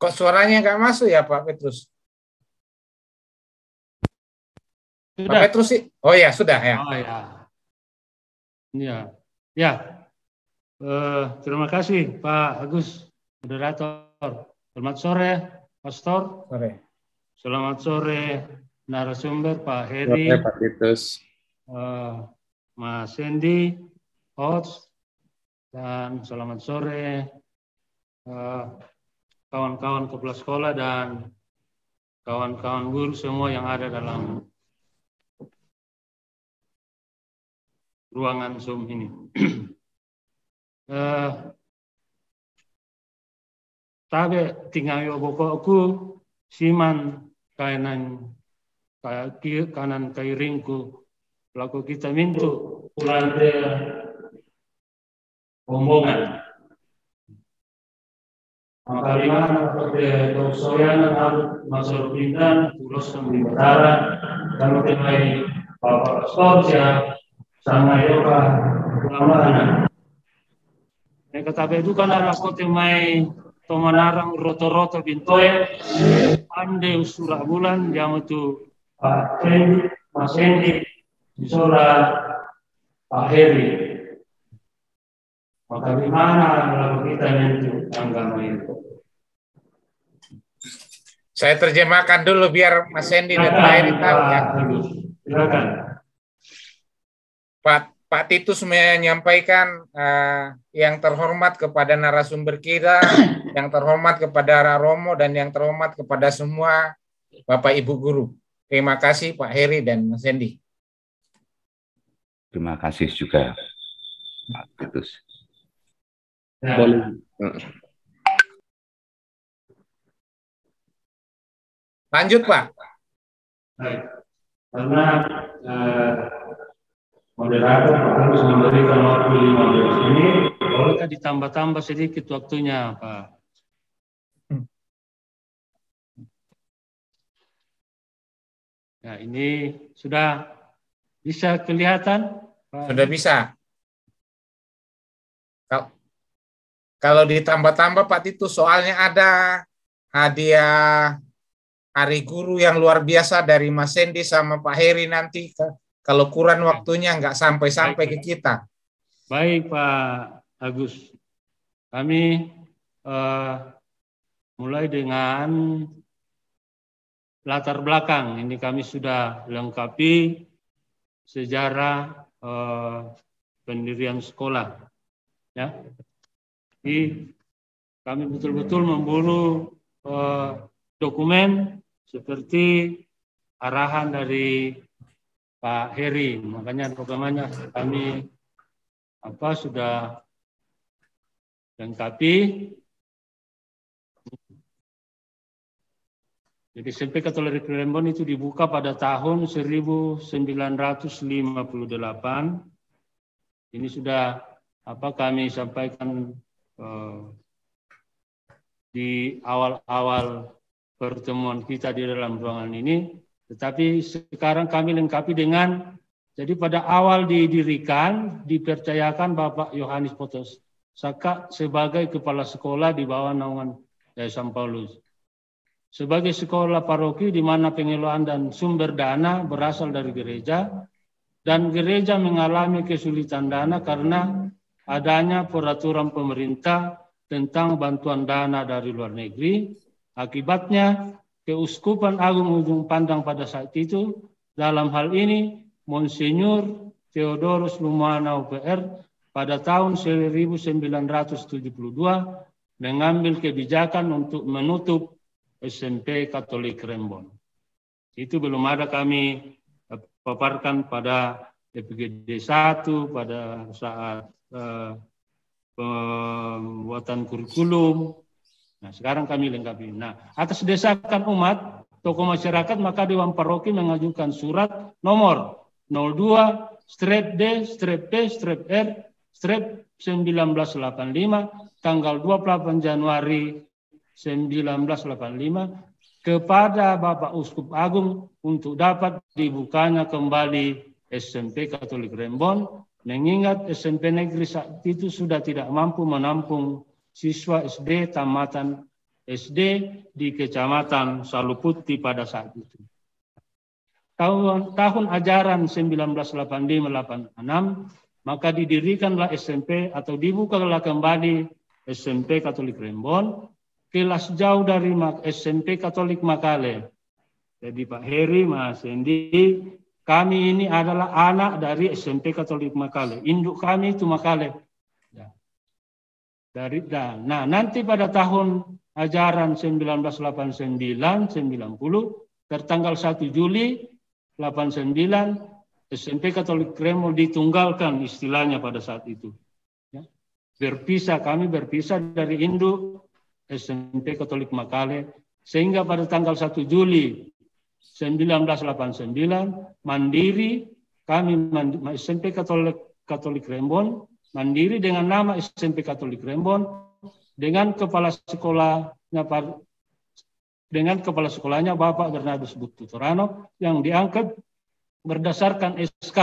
Kok suaranya nggak masuk ya Pak Petrus? Sudah. Pak Petrus sih? Oh ya, sudah ya. Oh ya. Ya. Ya. Terima kasih Pak Agus, moderator. Selamat sore, Pastor. Sore. Selamat sore, narasumber Pak Heri. Sore Pak Titus. Mas Sandy, host. Dan selamat sore kawan-kawan kepala sekolah dan kawan-kawan guru semua yang ada dalam ruangan Zoom ini. Tabe tinggal yo bokokku siman kanan kairingku laku kita mintu ulang rombongan. Maka di mana pada dosoyan harus masuk pindah pulos sambil utara kalau temai Bapak Pastor siap sama yoga ulama. Yang kata itu kan ada kota mai tomanarang roto-roto bintoe ande usura bulan jam itu Pak Fendi, Mas Hendi, Bisora, Pak Heri. Maka di mana kalau kita menentu agama itu? Saya terjemahkan dulu biar Mas Hendi dan Pak Heri tahu ya. Silakan. Pak Titus menyampaikan yang terhormat kepada narasumber kita, yang terhormat kepada Romo, dan yang terhormat kepada semua Bapak Ibu Guru. Terima kasih Pak Heri dan Mas Hendi. Terima kasih juga Pak Titus. Ya. Boleh. Lanjut Pak. Baik. Karena moderator harus memberikan waktu 15 menit, boleh ditambah-tambah sedikit waktunya, Pak. Nah, ini sudah bisa kelihatan, Pak? Sudah bisa. Kalau ditambah-tambah Pak Titus, soalnya ada hadiah Hari Guru yang luar biasa dari Mas Sandy sama Pak Heri nanti. Kalau kurang waktunya nggak sampai-sampai ke kita. Baik Pak Agus, kami mulai dengan latar belakang. Ini kami sudah lengkapi sejarah pendirian sekolah. Ya, jadi kami betul-betul memburu dokumen seperti arahan dari Pak Heri, makanya programnya kami sudah lengkapi. Jadi SMP Katolik Rembon itu dibuka pada tahun 1958. Ini sudah kami sampaikan di awal-awal pertemuan kita di dalam ruangan ini. Tetapi sekarang kami lengkapi dengan, jadi pada awal didirikan, dipercayakan Bapak Yohanes Potos Saka sebagai kepala sekolah di bawah naungan Yayasan Paulus. Sebagai sekolah paroki di mana pengelolaan dan sumber dana berasal dari gereja, dan gereja mengalami kesulitan dana karena adanya peraturan pemerintah tentang bantuan dana dari luar negeri. Akibatnya, Keuskupan Agung Ujung Pandang pada saat itu, dalam hal ini Monsinyur Theodorus Lumana UPR pada tahun 1972 mengambil kebijakan untuk menutup SMP Katolik Rembon. Itu belum ada kami paparkan pada EPGD 1 pada saat pembuatan kurikulum. Nah, sekarang kami lengkapi. Nah, atas desakan umat, tokoh masyarakat, maka Dewan Paroki mengajukan surat nomor 02-D-P-R-1985 tanggal 28 Januari 1985 kepada Bapak Uskup Agung untuk dapat dibukanya kembali SMP Katolik Rembon, mengingat SMP negeri saat itu sudah tidak mampu menampung siswa SD tamatan SD di Kecamatan Saluputi pada saat itu. Tahun ajaran 1985-86 maka didirikanlah SMP atau dibukalah kembali SMP Katolik Rembon, kelas jauh dari SMP Katolik Makale. Jadi Pak Heri, Mas Hendi, kami ini adalah anak dari SMP Katolik Makale. Induk kami itu Makale. Nah, nanti pada tahun ajaran 1989-90 tertanggal 1 Juli 89 SMP Katolik Rembon ditunggalkan istilahnya pada saat itu. Ya. Kami berpisah dari induk SMP Katolik Makale sehingga pada tanggal 1 Juli 1989 mandiri kami SMP Katolik Rembon mandiri dengan nama SMP Katolik Rembon dengan kepala sekolahnya Bapak Bernardus Bututorano yang diangkat berdasarkan SK.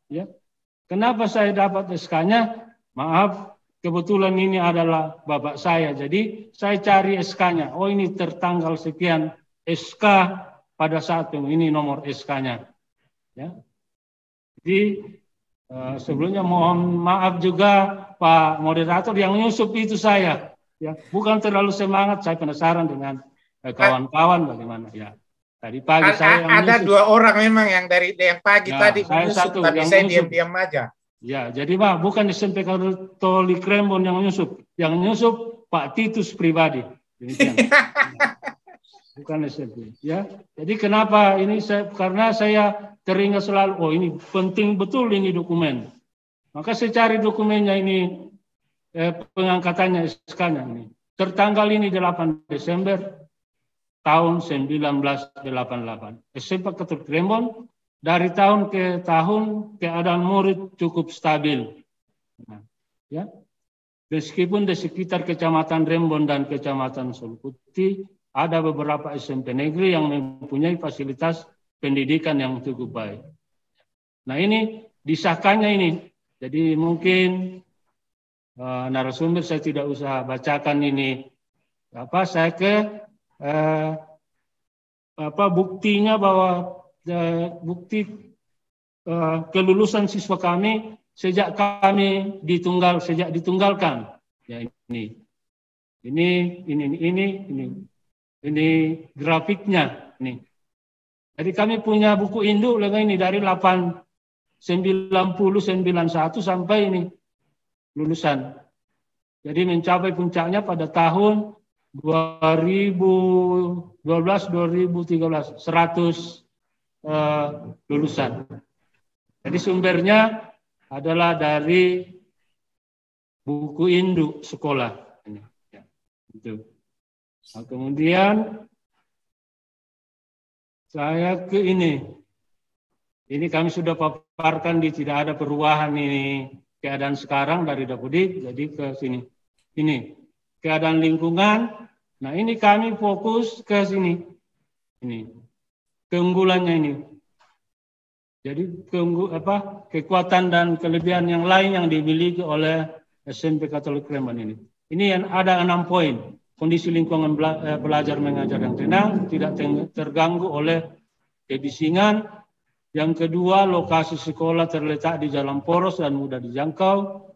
Ya. Kenapa saya dapat SK-nya? Maaf, kebetulan ini adalah bapak saya. Jadi saya cari SK-nya. Oh ini tertanggal sekian SK pada saat ini nomor SK-nya. Ya. Jadi sebelumnya mohon maaf juga Pak Moderator yang nyusup itu saya. Ya. Bukan terlalu semangat, saya penasaran dengan kawan-kawan bagaimana ya. Tadi pagi saya ada nyusup. 2 orang memang yang dari yang pagi ya, tadi saya menyusup, satu tapi yang saya menyusup. diam-diam aja. Ya, jadi Pak bukan SMP Katolik Rembon yang menyusup. Yang menyusup Pak Titus pribadi. Bukan SMP. Ya, jadi kenapa ini karena saya teringat selalu, oh ini penting betul ini dokumen. Maka saya cari dokumennya ini pengangkatannya SK-nya ini. Tertanggal ini 8 Desember tahun 1988. SMP Katolik Rembon dari tahun ke tahun keadaan murid cukup stabil. Nah, ya. Meskipun di sekitar Kecamatan Rembon dan Kecamatan Saluputi ada beberapa SMP negeri yang mempunyai fasilitas pendidikan yang cukup baik. Nah ini disahkannya ini. Jadi mungkin narasumber saya tidak usah bacakan ini. Saya buktinya bahwa bukti kelulusan siswa kami sejak ditunggalkan. Ya ini grafiknya nih. Jadi kami punya buku induk ini dari 890-91 sampai ini lulusan. Jadi mencapai puncaknya pada tahun 2012-2013 100 lulusan. Jadi sumbernya adalah dari buku induk sekolah. Ya, itu. Nah, kemudian saya ke ini. Ini kami sudah paparkan di tidak ada perubahan ini keadaan sekarang dari Dapodik jadi ke sini. Ini keadaan lingkungan. Nah ini kami fokus ke sini. Ini keunggulannya ini. Jadi kekuatan dan kelebihan yang lain yang dimiliki oleh SMP Katolik Rembon ini. Ini yang ada 6 poin. Kondisi lingkungan belajar mengajar yang tenang, tidak terganggu oleh kebisingan. Yang kedua, lokasi sekolah terletak di jalan poros dan mudah dijangkau.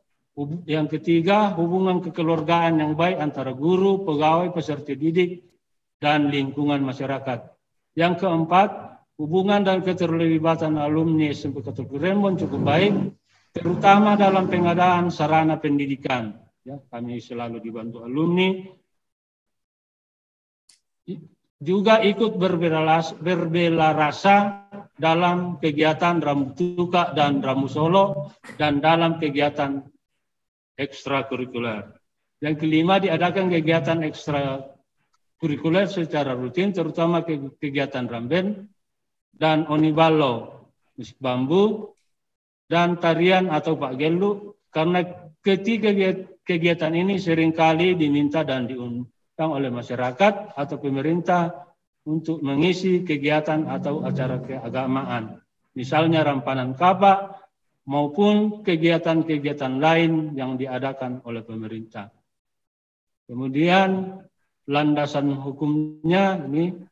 Yang ketiga, hubungan kekeluargaan yang baik antara guru, pegawai, peserta didik, dan lingkungan masyarakat. Yang keempat, hubungan dan keterlibatan alumni SMP Katolik Rembon cukup baik, terutama dalam pengadaan sarana pendidikan. Ya, kami selalu dibantu alumni. Juga ikut berbela rasa dalam kegiatan Ramu Tuka dan Ramu Solo dan dalam kegiatan ekstrakurikuler. Yang kelima, diadakan kegiatan ekstrakurikuler secara rutin, terutama kegiatan Ramben dan Onibalo, musik bambu, dan tarian atau Pak Gelu, karena ketiga kegiatan ini seringkali diminta dan diundang oleh masyarakat atau pemerintah untuk mengisi kegiatan atau acara keagamaan. Misalnya rampanan Kaba maupun kegiatan-kegiatan lain yang diadakan oleh pemerintah. Kemudian landasan hukumnya ini.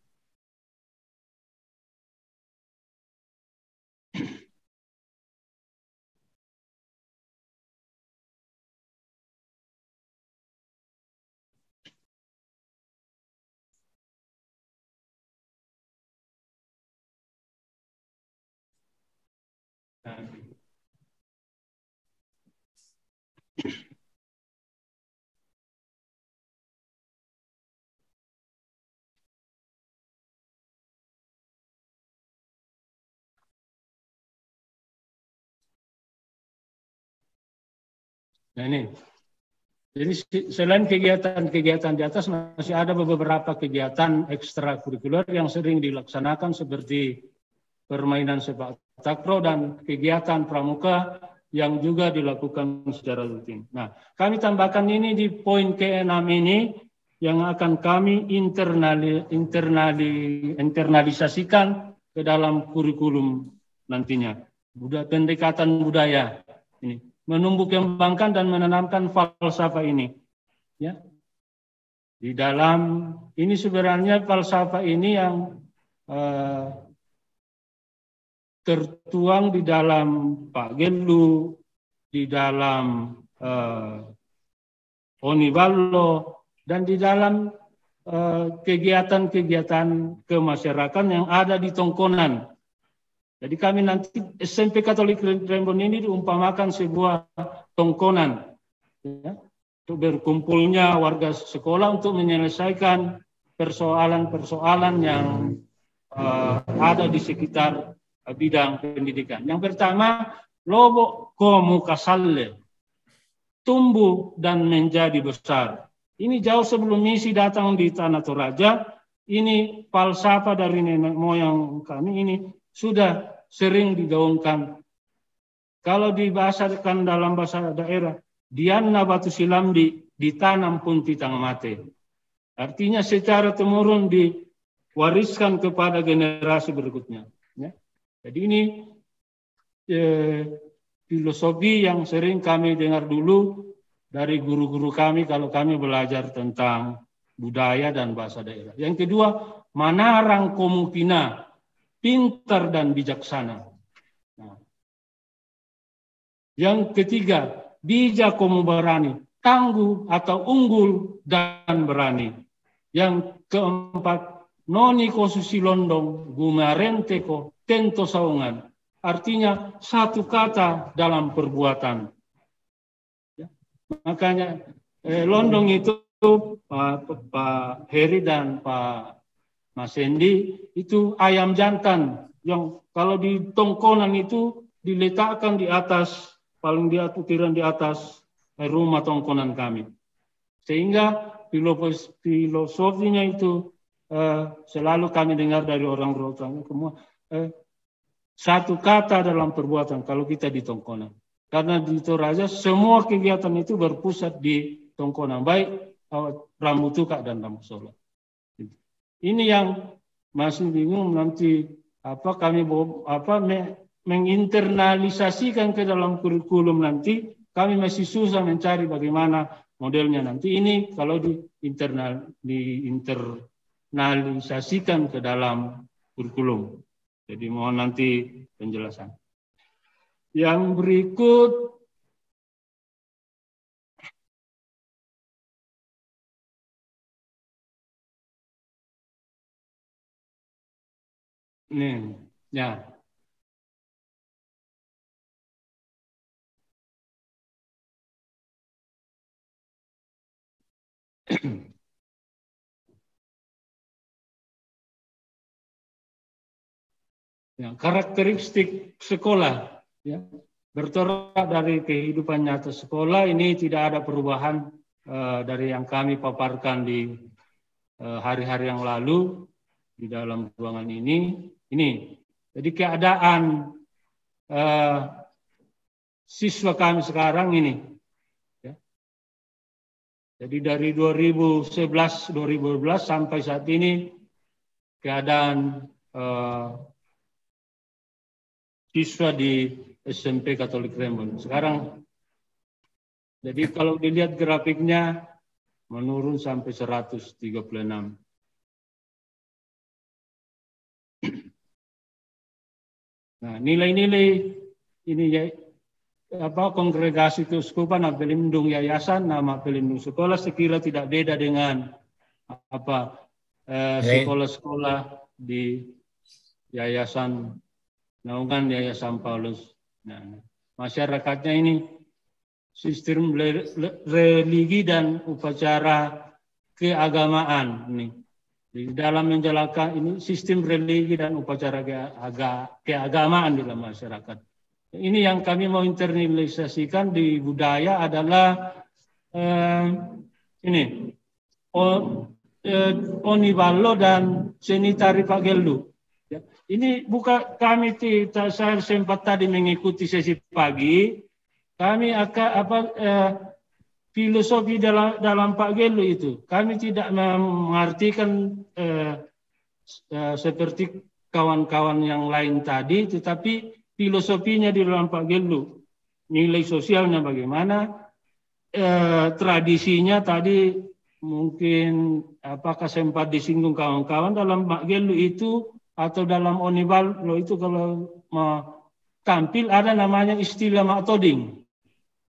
Nah ini, jadi selain kegiatan-kegiatan di atas masih ada beberapa kegiatan ekstrakurikuler yang sering dilaksanakan seperti permainan sepak takraw dan kegiatan pramuka yang juga dilakukan secara rutin. Nah, kami tambahkan ini di poin ke-6 ini yang akan kami internalisasikan ke dalam kurikulum nantinya. Pendekatan budaya ini. Menumbuh kembangkan dan menanamkan falsafah ini. Ya. Di dalam ini sebenarnya falsafah ini yang tertuang di dalam Pak Gelu, di dalam Oniballo, dan di dalam kegiatan-kegiatan kemasyarakatan yang ada di Tongkonan. Jadi kami nanti SMP Katolik Rembon ini diumpamakan sebuah tongkonan, ya, untuk berkumpulnya warga sekolah untuk menyelesaikan persoalan-persoalan yang ada di sekitar bidang pendidikan. Yang pertama, lobo komu kasalle, tumbuh dan menjadi besar. Ini jauh sebelum misi datang di Tanah Toraja. Ini falsafah dari nenek moyang kami ini sudah sering digaungkan. Kalau dibahasakan dalam bahasa daerah, dianna batu silamdi, ditanam pun titang mate. Artinya secara temurun diwariskan kepada generasi berikutnya. Ya. Jadi ini filosofi yang sering kami dengar dulu dari guru-guru kami kalau kami belajar tentang budaya dan bahasa daerah. Yang kedua, manarang komukina, pintar dan bijaksana. Nah. Yang ketiga, bijak komu berani, tangguh atau unggul dan berani. Yang keempat, noni kosusi londong, gumarente ko tento saungan. Artinya satu kata dalam perbuatan. Ya. Makanya londong itu Pak Heri dan Pak Mas Hendi itu ayam jantan yang kalau di tongkonan itu diletakkan di atas, paling di utiran di atas rumah tongkonan kami. Sehingga filosofinya itu selalu kami dengar dari orang Rotan semua satu kata dalam perbuatan kalau kita di tongkonan. Karena di Toraja semua kegiatan itu berpusat di tongkonan, baik Rambutuka dan Ramusolo. Ini yang masih bingung nanti kami menginternalisasikan ke dalam kurikulum nanti, kami masih susah mencari bagaimana modelnya nanti. Ini kalau diinternalisasikan ke dalam kurikulum. Jadi mohon nanti penjelasan. Yang berikut nih, ya. Ya, karakteristik sekolah, ya, bertolak dari kehidupan nyata sekolah ini tidak ada perubahan dari yang kami paparkan di hari-hari yang lalu di dalam ruangan ini. Jadi keadaan siswa kami sekarang ini, ya. Jadi dari 2011-2012 sampai saat ini keadaan siswa di SMP Katolik Rembon. Sekarang, jadi kalau dilihat grafiknya, menurun sampai 136. Nah, nilai-nilai ini ya, kongregasi keuskupan, pelindung yayasan, nama pelindung sekolah sekira tidak beda dengan sekolah-sekolah di yayasan naungan Yayasan Paulus. Nah, masyarakatnya ini sistem religi dan upacara keagamaan nih. Di dalam menjalankan ini sistem religi dan upacara keagamaan di dalam masyarakat. Ini yang kami mau internalisasikan di budaya adalah Oniballo dan seni tari Pak Gelu. Ya, ini bukan kami saya sempat tadi mengikuti sesi pagi. Kami akan filosofi dalam Pak Gelu itu. Kami tidak mengartikan seperti kawan-kawan yang lain tadi, tetapi filosofinya di dalam Pak Gelu. Nilai sosialnya bagaimana, tradisinya tadi mungkin apakah sempat disinggung kawan-kawan dalam Pak Gelu itu atau dalam Oniballo itu kalau mau tampil ada namanya istilah maktoding.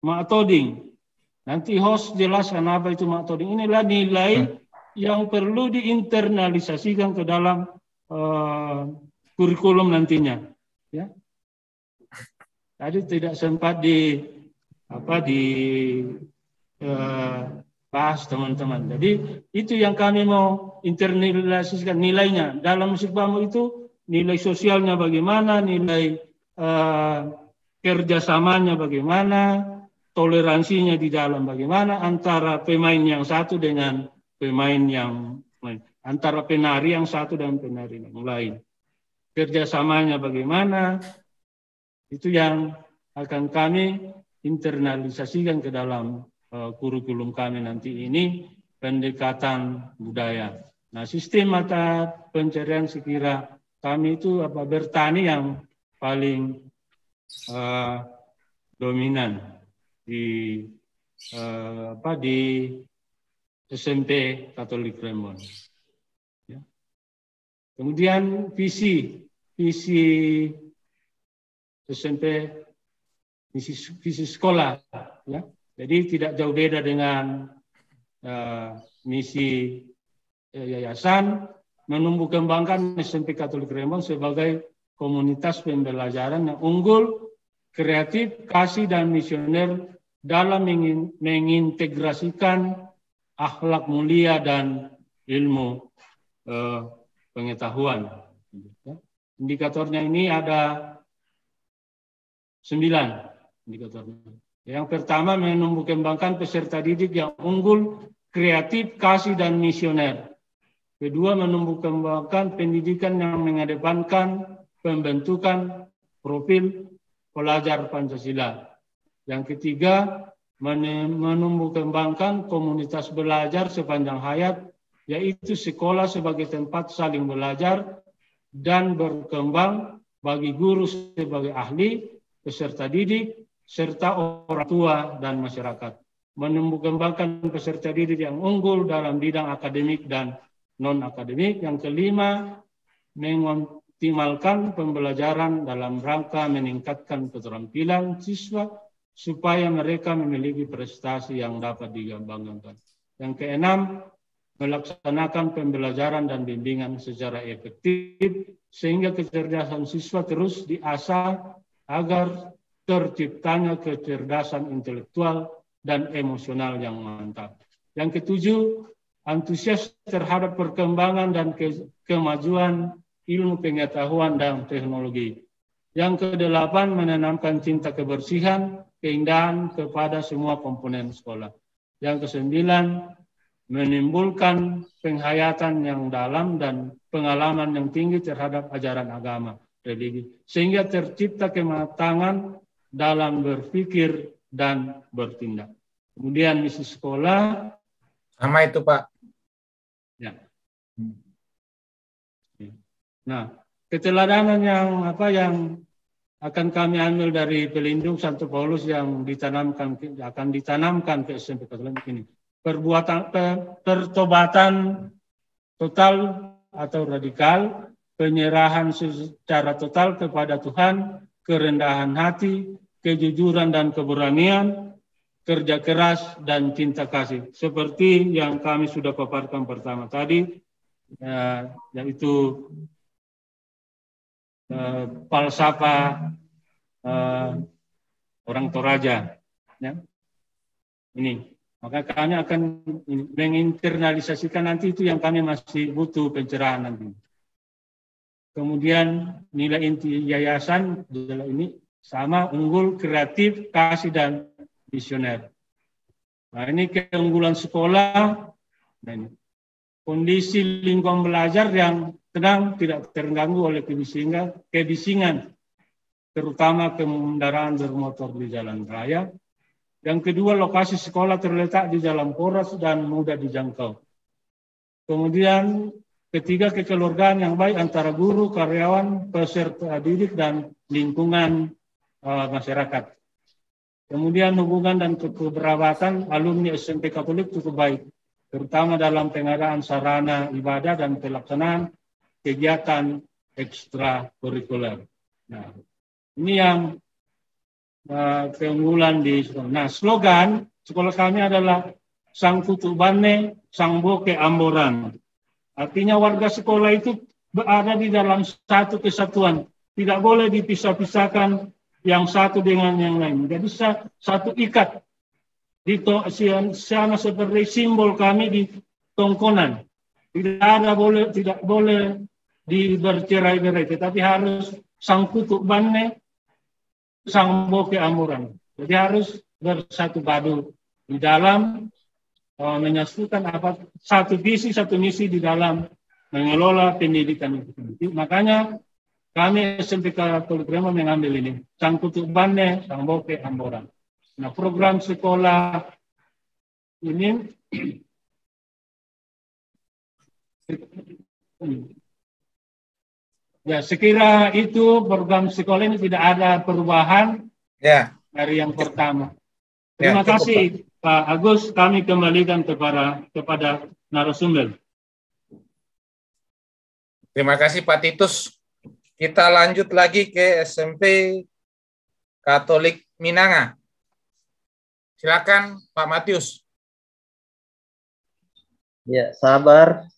Maktoding. Nanti host jelaskan apa itu maktoding. Inilah nilai yang perlu diinternalisasikan ke dalam kurikulum nantinya. Ya. Tadi tidak sempat bahas teman-teman. Jadi itu yang kami mau internalisasikan nilainya. Dalam musik bambu itu nilai sosialnya bagaimana, nilai kerjasamanya bagaimana, toleransinya di dalam bagaimana antara pemain yang satu dengan pemain yang lain, antara penari yang satu dan penari yang lain. Kerjasamanya bagaimana, itu yang akan kami internalisasikan ke dalam kurikulum kami nanti ini, pendekatan budaya. Nah, sistem mata pencarian sekira kami itu bertani yang paling dominan di SMP Katolik Rembon. Ya. Kemudian visi SMP, visi sekolah, ya. Jadi tidak jauh beda dengan misi yayasan, menumbuh kembangkan SMP Katolik Rembon sebagai komunitas pembelajaran yang unggul, kreatif, kasih dan misioner dalam mengintegrasikan akhlak mulia dan ilmu pengetahuan. Indikatornya ini ada 9 indikatornya. Yang pertama, menumbuh kembangkan peserta didik yang unggul, kreatif, kasih, dan misioner. Kedua, menumbuh kembangkan pendidikan yang mengedepankan pembentukan profil pelajar Pancasila. Yang ketiga, menumbuh kembangkan komunitas belajar sepanjang hayat, yaitu sekolah sebagai tempat saling belajar dan berkembang bagi guru sebagai ahli, peserta didik, serta orang tua dan masyarakat. Menumbuh kembangkan peserta didik yang unggul dalam bidang akademik dan non-akademik. Yang kelima, mengoptimalkan pembelajaran dalam rangka meningkatkan keterampilan siswa supaya mereka memiliki prestasi yang dapat dibanggakan. Yang keenam, melaksanakan pembelajaran dan bimbingan secara efektif sehingga kecerdasan siswa terus diasah agar terciptanya kecerdasan intelektual dan emosional yang mantap. Yang ketujuh, antusias terhadap perkembangan dan kemajuan ilmu pengetahuan dan teknologi. Yang kedelapan, menanamkan cinta kebersihan, keindahan kepada semua komponen sekolah. Yang kesembilan, menimbulkan penghayatan yang dalam dan pengalaman yang tinggi terhadap ajaran agama, religi, sehingga tercipta kematangan dalam berpikir dan bertindak. Kemudian misi sekolah. Sama itu, Pak. Ya. Nah, keteladanan yang akan kami ambil dari pelindung Santo Paulus yang akan ditanamkan ke SMP Katolik ini. pertobatan total atau radikal, penyerahan secara total kepada Tuhan, kerendahan hati, kejujuran dan keberanian, kerja keras dan cinta kasih. Seperti yang kami sudah paparkan pertama tadi, yaitu falsafah orang Toraja. Ya. Ini. Maka kami akan menginternalisasikan nanti, itu yang kami masih butuh pencerahan nanti. Kemudian nilai inti yayasan ini sama, unggul, kreatif, kasih, dan visioner. Nah, ini keunggulan sekolah. Nah, ini. Kondisi lingkungan belajar yang tenang, tidak terganggu oleh kebisingan, terutama kendaraan bermotor di jalan raya. Yang kedua, lokasi sekolah terletak di dalam poros dan mudah dijangkau. Kemudian ketiga, kekeluargaan yang baik antara guru, karyawan, peserta didik, dan lingkungan masyarakat. Kemudian hubungan dan kekerabatan alumni SMP Katolik cukup baik, terutama dalam pengadaan sarana ibadah dan pelaksanaan kegiatan ekstrakurikuler. Nah, ini yang keunggulan di sekolah. Nah, slogan sekolah kami adalah Sang Kutu Bane, Sang Boke Amboran. Artinya warga sekolah itu berada di dalam satu kesatuan. Tidak boleh dipisah-pisahkan yang satu dengan yang lain. Jadi satu ikat. Sama seperti simbol kami di tongkonan. Tidak boleh bercerai-berai. Tetapi harus Sang Kutu Bane, Sang Boke Amboran. Jadi harus bersatu padu di dalam menyatukan satu visi, satu misi di dalam mengelola pendidikan itu. Makanya kami SMP Katolik Rema mengambil ini, Sang Kutu Bane, Sang Boke Amboran. Nah, program sekolah ini ya, sekira itu program sekolah ini tidak ada perubahan dari yang pertama. Terima kasih Pak Agus, kami kembalikan kepada narasumber. Terima kasih Pak Titus. Kita lanjut lagi ke SMP Katolik Minanga. Silakan Pak Matius. Ya, sabar.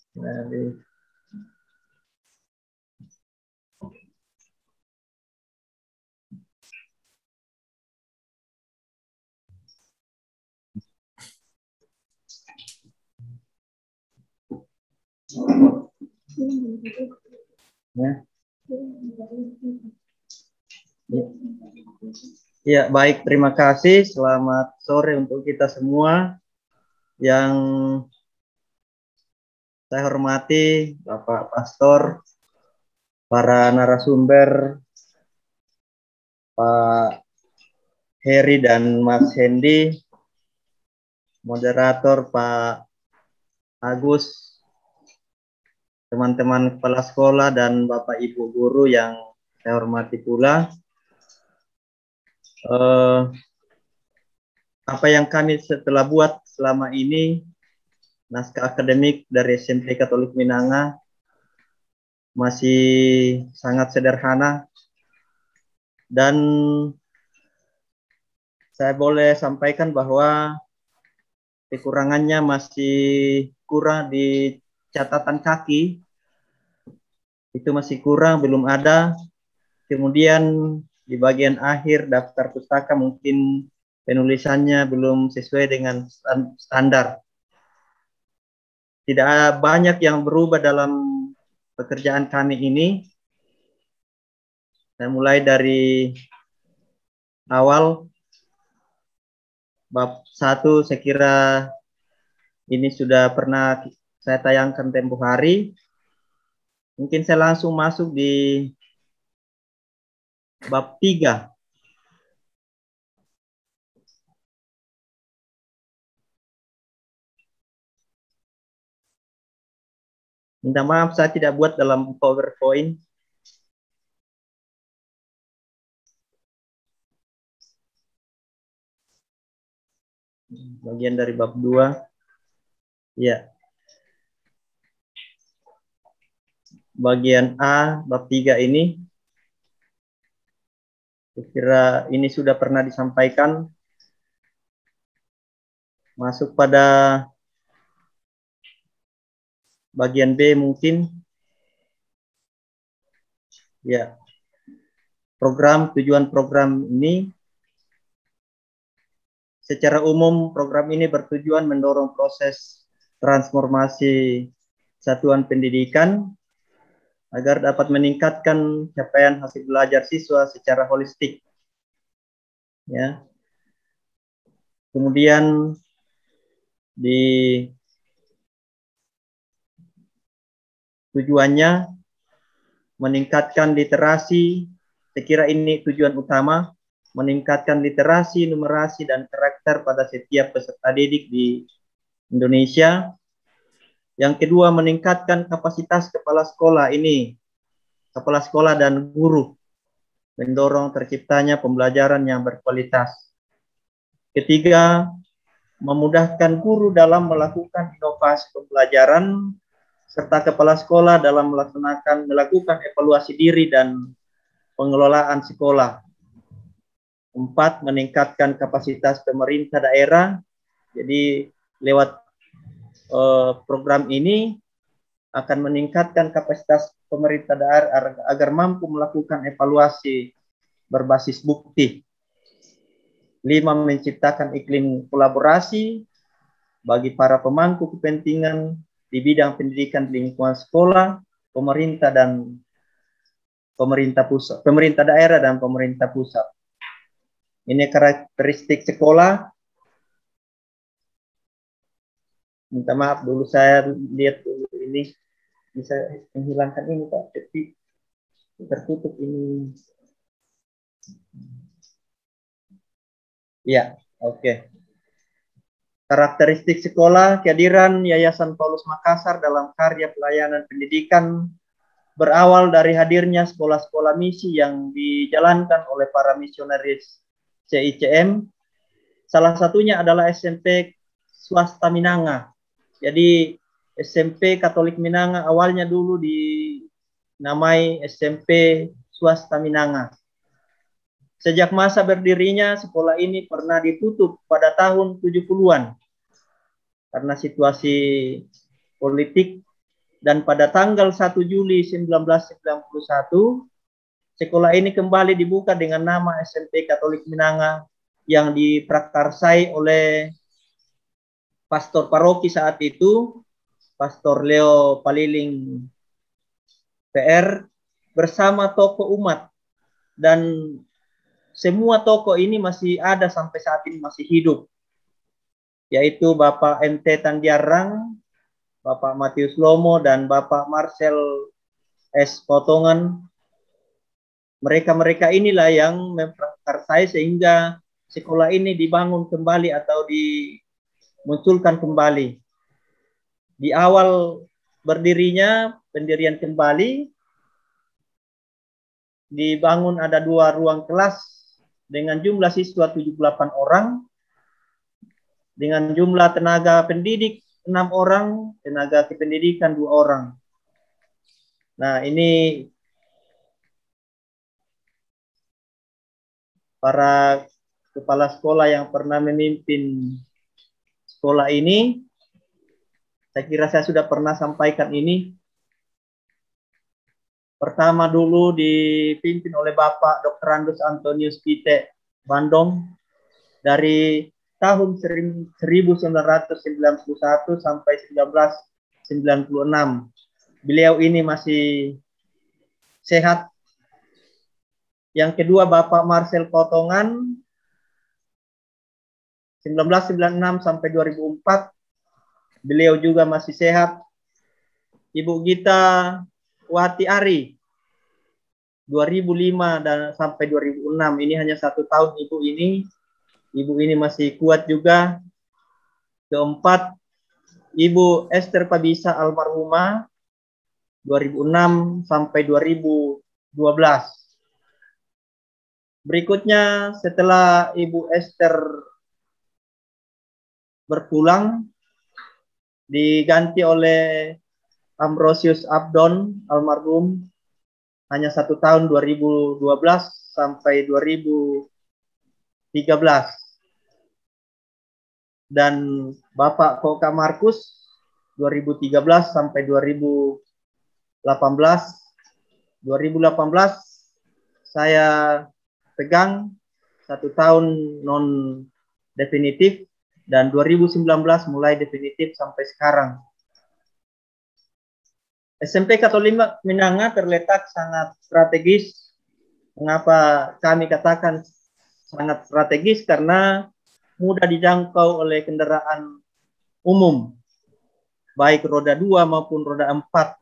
Ya, baik, terima kasih. Selamat sore untuk kita semua. Yang saya hormati Bapak Pastor, para narasumber, Pak Heri dan Mas Hendy, moderator Pak Agus, teman-teman kepala sekolah, dan Bapak Ibu guru yang saya hormati pula. Apa yang kami setelah buat selama ini, naskah akademik dari SMP Katolik Minanga masih sangat sederhana, dan saya boleh sampaikan bahwa kekurangannya masih kurang di catatan kaki, itu masih kurang, belum ada. Kemudian di bagian akhir daftar pustaka mungkin penulisannya belum sesuai dengan standar. Tidak banyak yang berubah dalam pekerjaan kami ini. Saya mulai dari awal. Bab 1 saya kira ini sudah pernah saya tayangkan tempo hari. Mungkin saya langsung masuk di bab 3. Minta maaf saya tidak buat dalam PowerPoint. Bagian dari bab 2. Ya. Bagian A, bab 3 ini, saya kira ini sudah pernah disampaikan. Masuk pada bagian B mungkin. Ya. Tujuan program ini, secara umum program ini bertujuan mendorong proses transformasi satuan pendidikan agar dapat meningkatkan capaian hasil belajar siswa secara holistik. Ya. Kemudian di tujuannya meningkatkan literasi, saya kira ini tujuan utama, meningkatkan literasi, numerasi, dan karakter pada setiap peserta didik di Indonesia. Yang kedua, meningkatkan kapasitas kepala sekolah dan guru, mendorong terciptanya pembelajaran yang berkualitas. Ketiga, memudahkan guru dalam melakukan inovasi pembelajaran, serta kepala sekolah dalam melakukan evaluasi diri dan pengelolaan sekolah. 4, meningkatkan kapasitas pemerintah daerah. Jadi lewat program ini akan meningkatkan kapasitas pemerintah daerah agar mampu melakukan evaluasi berbasis bukti. 5, menciptakan iklim kolaborasi bagi para pemangku kepentingan di bidang pendidikan di lingkungan sekolah, pemerintah daerah dan pemerintah pusat. Ini karakteristik sekolah. Minta maaf dulu, saya lihat dulu ini, bisa menghilangkan ini Pak, tapi tertutup ini. Ya, oke. Karakteristik sekolah, kehadiran Yayasan Paulus Makassar dalam karya pelayanan pendidikan berawal dari hadirnya sekolah-sekolah misi yang dijalankan oleh para misionaris CICM. Salah satunya adalah SMP swasta Minanga. Jadi SMP Katolik Minanga awalnya dulu dinamai SMP swasta Minanga. Sejak masa berdirinya, sekolah ini pernah ditutup pada tahun 70-an karena situasi politik, dan pada tanggal 1 Juli 1991, sekolah ini kembali dibuka dengan nama SMP Katolik Minanga yang diprakarsai oleh pastor paroki saat itu, Pastor Leo Paliling PR, bersama tokoh umat, dan semua tokoh ini masih ada sampai saat ini, masih hidup, yaitu Bapak MT Tandiarang, Bapak Matius Lomo, dan Bapak Marcel S. Potongan. Mereka inilah yang memprakarsai sehingga sekolah ini dibangun kembali atau dimunculkan kembali. Di awal berdirinya, pendirian kembali, dibangun ada 2 ruang kelas dengan jumlah siswa 78 orang, dengan jumlah tenaga pendidik 6 orang, tenaga kependidikan 2 orang. Nah, ini para kepala sekolah yang pernah memimpin sekolah ini. Saya kira saya sudah pernah sampaikan ini. Pertama dulu dipimpin oleh Bapak Dr. Andus Antonius Pite Bandung dari tahun 1991 sampai 1996. Beliau ini masih sehat. Yang kedua Bapak Marcel Potongan 1996 sampai 2004. Beliau juga masih sehat. Ibu Gita Wati Ari 2005 dan sampai 2006. Ini hanya 1 tahun ibu ini. Ibu ini masih kuat juga. Keempat, Ibu Esther Pabisa almarhumah 2006 sampai 2012. Berikutnya setelah Ibu Esther berpulang diganti oleh Ambrosius Abdon almarhum, hanya 1 tahun 2012 sampai 2013. Dan Bapak Koka Markus 2013 sampai 2018. 2018 saya pegang 1 tahun non definitif, dan 2019 mulai definitif sampai sekarang. SMP Katolik Minanga terletak sangat strategis. Mengapa kami katakan sangat strategis? Karena mudah dijangkau oleh kendaraan umum, baik roda 2 maupun roda 4.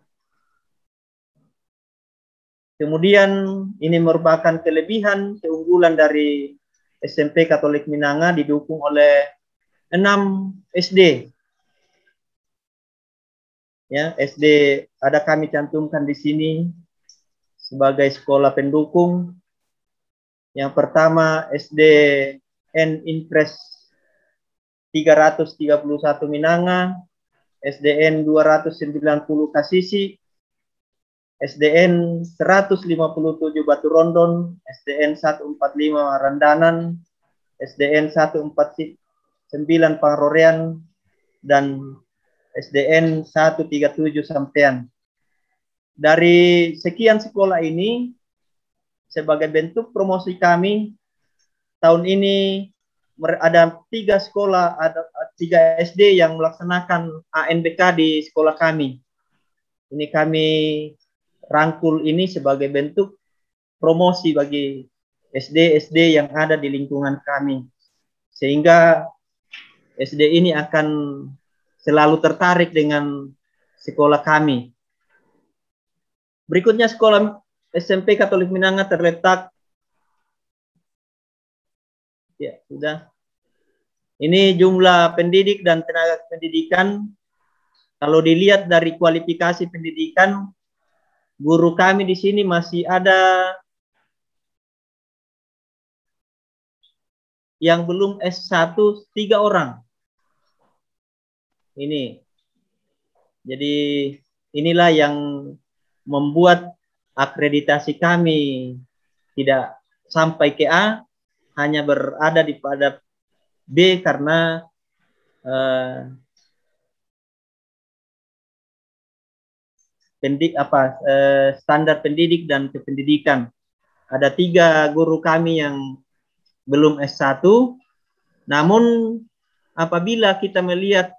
Kemudian ini merupakan kelebihan, keunggulan dari SMP Katolik Minanga, didukung oleh 6 SD. Ya, SD ada kami cantumkan di sini sebagai sekolah pendukung. Yang pertama SDN Impres 331 Minanga, SDN 290 Kasisi, SDN 157 Batu Rondon, SDN 145 Randanan, SDN 149 Pangrorean, dan SDN 137 Sampean. Dari sekian sekolah ini, sebagai bentuk promosi kami, tahun ini ada 3 sekolah, ada 3 SD yang melaksanakan ANBK di sekolah kami. Ini kami rangkul ini sebagai bentuk promosi bagi SD-SD yang ada di lingkungan kami, sehingga SD ini akan selalu tertarik dengan sekolah kami. Berikutnya sekolah SMP Katolik Minanga terletak, ya sudah. Ini jumlah pendidik dan tenaga pendidikan. Kalau dilihat dari kualifikasi pendidikan, guru kami di sini masih ada yang belum S1 3 orang. Ini. Jadi inilah yang membuat akreditasi kami tidak sampai ke A, hanya berada di pada B karena standar pendidik dan kependidikan. Ada 3 guru kami yang belum S1, namun apabila kita melihat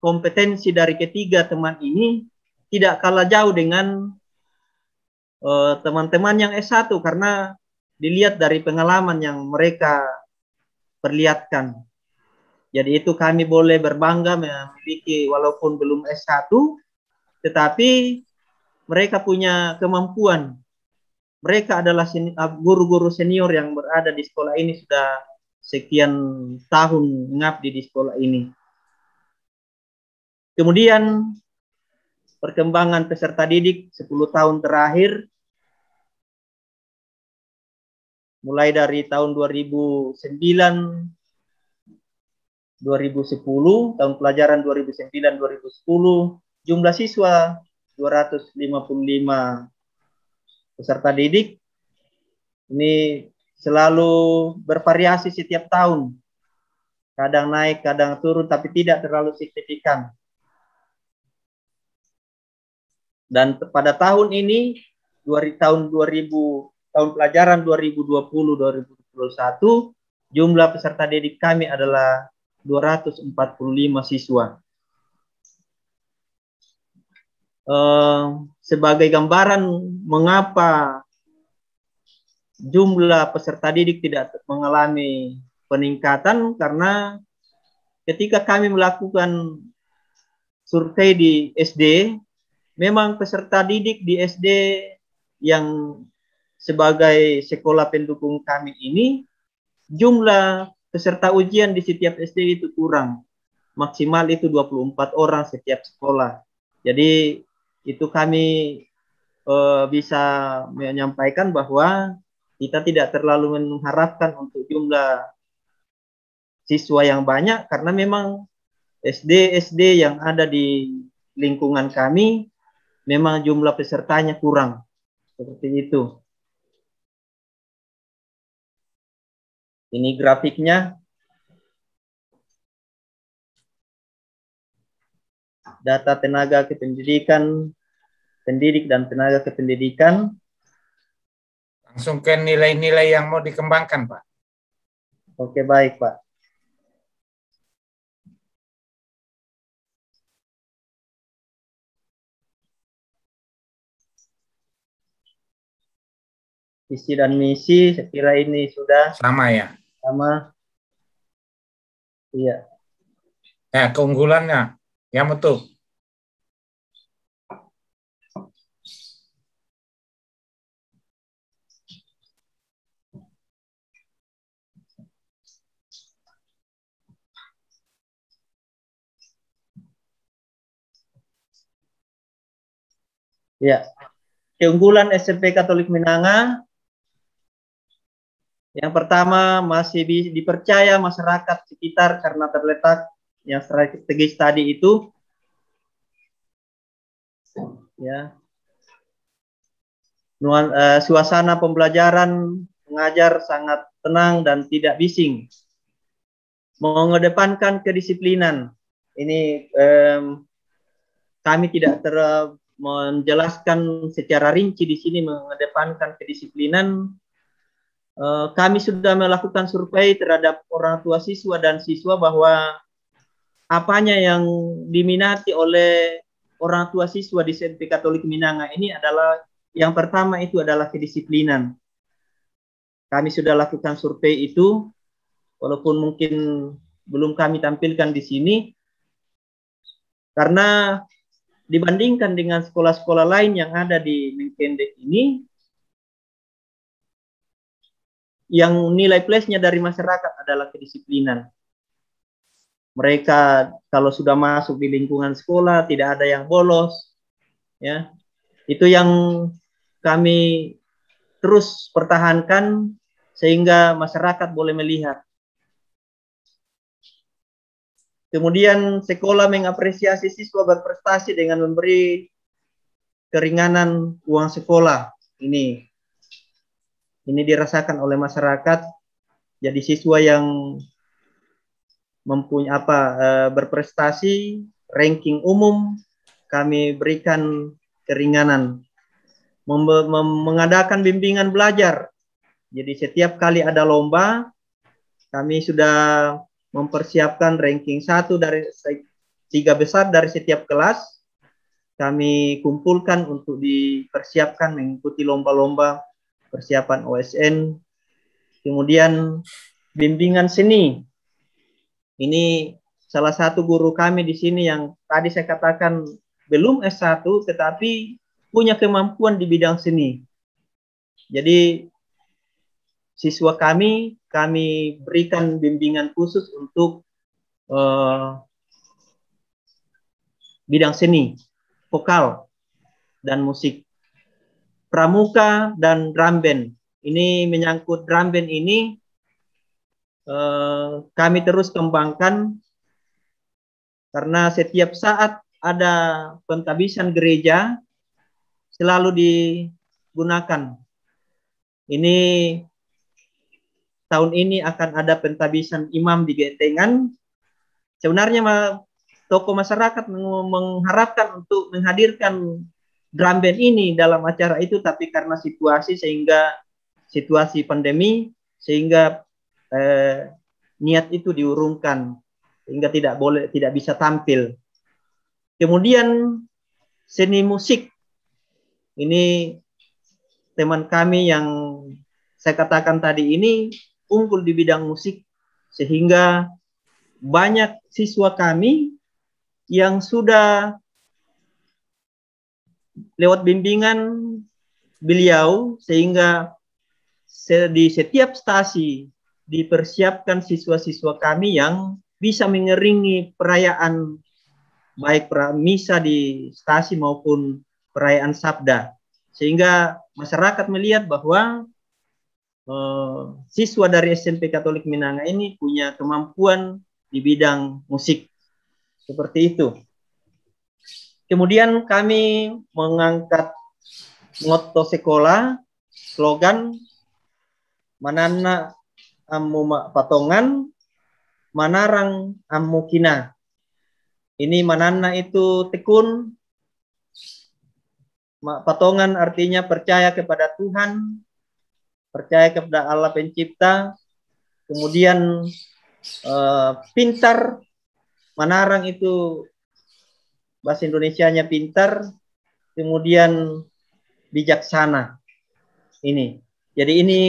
kompetensi dari ketiga teman ini tidak kalah jauh dengan teman-teman yang S1, karena dilihat dari pengalaman yang mereka perlihatkan. Jadi itu kami boleh berbangga memiliki, walaupun belum S1, tetapi mereka punya kemampuan. Mereka adalah guru-guru senior yang berada di sekolah ini sudah sekian tahun mengabdi di sekolah ini. Kemudian perkembangan peserta didik 10 tahun terakhir, mulai dari tahun 2009, 2010, tahun pelajaran 2009-2010, jumlah siswa 255 peserta didik. Ini selalu bervariasi setiap tahun. Kadang naik, kadang turun, tapi tidak terlalu signifikan. Dan pada tahun ini, tahun pelajaran 2020-2021, jumlah peserta didik kami adalah 245 siswa. Sebagai gambaran mengapa jumlah peserta didik tidak mengalami peningkatan, karena ketika kami melakukan survei di SD, memang peserta didik di SD yang sebagai sekolah pendukung kami ini, jumlah peserta ujian di setiap SD itu kurang. Maksimal itu 24 orang setiap sekolah. Jadi itu kami bisa menyampaikan bahwa kita tidak terlalu mengharapkan untuk jumlah siswa yang banyak, karena memang SD yang ada di lingkungan kami memang jumlah pesertanya kurang. Seperti itu. Ini grafiknya. Data tenaga kependidikan, pendidik dan tenaga kependidikan. Langsung ke nilai-nilai yang mau dikembangkan, Pak. Oke, baik, Pak. Visi dan misi, saya kira ini sudah sama ya. Sama. Iya. Ya, keunggulannya, ya betul. Ya, keunggulan SMP Katolik Minanga yang pertama masih dipercaya masyarakat sekitar karena terletak yang strategis tadi itu. Ya, suasana pembelajaran mengajar sangat tenang dan tidak bising. Mengedepankan kedisiplinan. Ini kami tidak menjelaskan secara rinci di sini mengedepankan kedisiplinan. Kami sudah melakukan survei terhadap orang tua siswa dan siswa bahwa apanya yang diminati oleh orang tua siswa di SMP Katolik Minanga ini adalah yang pertama itu adalah kedisiplinan. Kami sudah lakukan survei itu, walaupun mungkin belum kami tampilkan di sini, karena dibandingkan dengan sekolah-sekolah lain yang ada di Menkendek ini, yang nilai plusnya dari masyarakat adalah kedisiplinan. Mereka kalau sudah masuk di lingkungan sekolah tidak ada yang bolos, ya. Itu yang kami terus pertahankan sehingga masyarakat boleh melihat. Kemudian sekolah mengapresiasi siswa berprestasi dengan memberi keringanan uang sekolah. Ini dirasakan oleh masyarakat. Jadi siswa yang mempunyai berprestasi, ranking umum, kami berikan keringanan. Mengadakan bimbingan belajar. Jadi setiap kali ada lomba, kami sudah mempersiapkan ranking 1 dari 3 besar dari setiap kelas. Kami kumpulkan untuk dipersiapkan mengikuti lomba-lomba persiapan OSN. Kemudian bimbingan seni. Ini salah satu guru kami di sini yang tadi saya katakan belum S1 tetapi punya kemampuan di bidang seni. Jadi siswa kami berikan bimbingan khusus untuk bidang seni, vokal, dan musik. Pramuka dan drum band. Ini menyangkut drum band ini kami terus kembangkan karena setiap saat ada pentabisan gereja selalu digunakan. Ini tahun ini akan ada pentabisan imam di Gentengan. Sebenarnya tokoh masyarakat mengharapkan untuk menghadirkan drum band ini dalam acara itu, tapi karena situasi pandemi sehingga niat itu diurungkan sehingga tidak bisa tampil. Kemudian seni musik ini teman kami yang saya katakan tadi ini unggul di bidang musik sehingga banyak siswa kami yang sudah lewat bimbingan beliau sehingga di setiap stasi dipersiapkan siswa-siswa kami yang bisa mengiringi perayaan baik misa di stasi maupun perayaan sabda sehingga masyarakat melihat bahwa siswa dari SMP Katolik Minanga ini punya kemampuan di bidang musik Seperti itu. Kemudian kami mengangkat motto sekolah, slogan manana ammu patongan, manarang ammu kina. Ini manana itu tekun, patongan artinya percaya kepada Tuhan, percaya kepada Allah Pencipta, kemudian pintar, manarang itu bahasa Indonesianya pintar, kemudian bijaksana. Ini. Jadi ini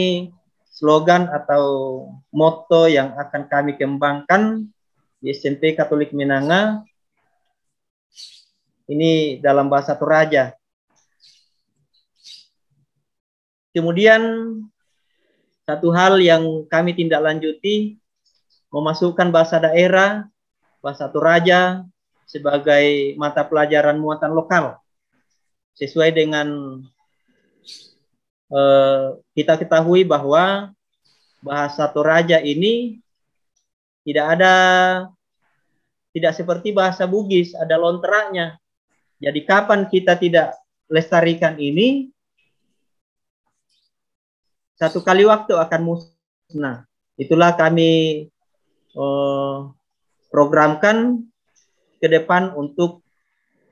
slogan atau motto yang akan kami kembangkan di SMP Katolik Minanga. Ini dalam bahasa Toraja. Kemudian satu hal yang kami tindak lanjuti, memasukkan bahasa daerah, bahasa Toraja sebagai mata pelajaran muatan lokal. Sesuai dengan kita ketahui bahwa bahasa Toraja ini tidak seperti bahasa Bugis, ada lonteraknya. Jadi kapan kita tidak lestarikan ini, satu kali waktu akan musnah. Itulah kami programkan ke depan untuk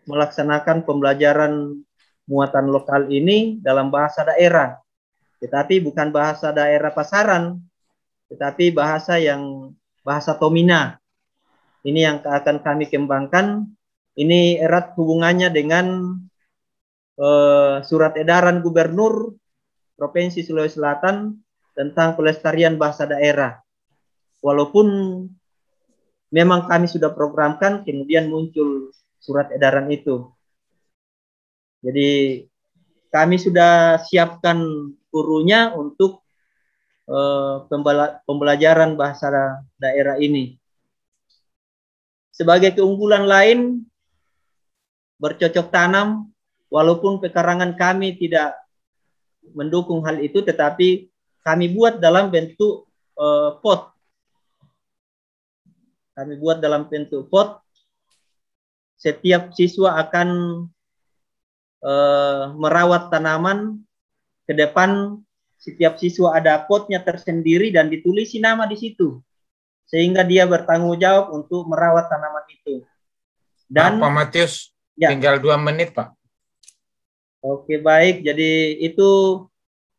melaksanakan pembelajaran muatan lokal ini dalam bahasa daerah. Tetapi bukan bahasa daerah pasaran, tetapi bahasa Tomina. Ini yang akan kami kembangkan. Ini erat hubungannya dengan surat edaran Gubernur Provinsi Sulawesi Selatan tentang pelestarian bahasa daerah. Walaupun memang kami sudah programkan, kemudian muncul surat edaran itu. Jadi kami sudah siapkan gurunya untuk pembelajaran bahasa daerah ini. Sebagai keunggulan lain, bercocok tanam, walaupun pekarangan kami tidak mendukung hal itu, tetapi kami buat dalam bentuk pot. Kami buat dalam bentuk pot. Setiap siswa akan merawat tanaman. Ke depan setiap siswa ada potnya tersendiri dan ditulisi nama di situ, sehingga dia bertanggung jawab untuk merawat tanaman itu. Dan Pak Matius, ya. Tinggal 2 menit, Pak. Oke, baik. Jadi itu